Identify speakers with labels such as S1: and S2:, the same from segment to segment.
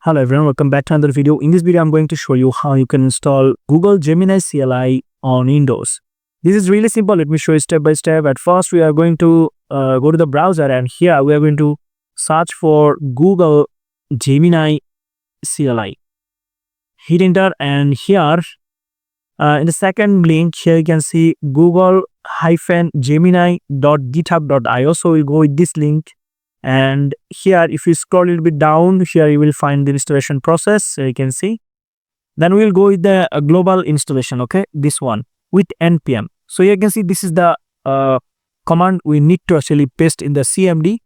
S1: Hello everyone, welcome back to another video. In this video, I'm going to show you how you can install Google Gemini CLI on Windows. This is really simple. Let me show you step by step. At first, we are going to go to the browser, and here we are going to search for Google Gemini CLI. Hit enter, and here in the second link, here you can see google-gemini.github.io. So we'll go with this link. And here, if you scroll a little bit down, here you will find the installation process. So you can see. Then we'll go with the global installation. Okay, this one with npm. So you can see this is the command we need to actually paste in the CMD.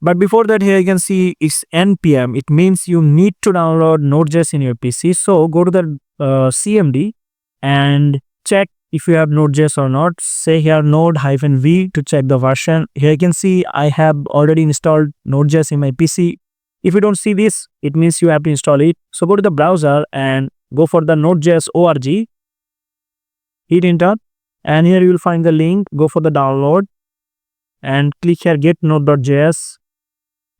S1: But before that, here you can see it's npm. It means you need to download Node.js in your PC. So go to the CMD and check if you have Node.js or not. Say here node-v to check the version. Here you can see I have already installed Node.js in my PC. If you don't see this, it means you have to install it. So go to the browser and go for the Node.js org. Hit enter, and here you will find the link. Go for the download and click here get node.js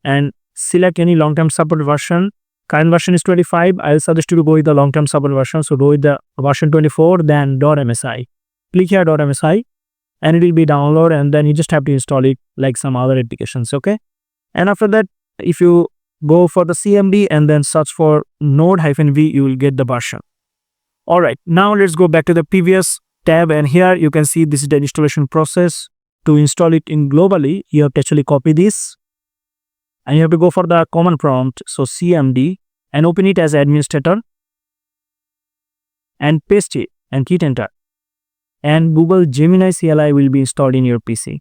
S1: and select any long-term support version. Current version is 25. I'll suggest you to go with the long-term support version. So go with the version 24, then .msi. Click here .msi, and it will be download, and then you just have to install it like some other applications. Okay. And after that, if you go for the CMD and then search for node-v, you will get the version. All right. Now let's go back to the previous tab, and here you can see this is the installation process. To install it in globally, you have to actually copy this, and you have to go for the command prompt. So CMD, and open it as administrator and paste it and hit enter. And Google Gemini CLI will be installed in your PC.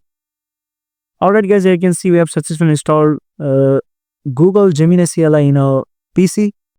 S1: Alright guys, here you can see we have successfully installed Google Gemini CLI in our PC.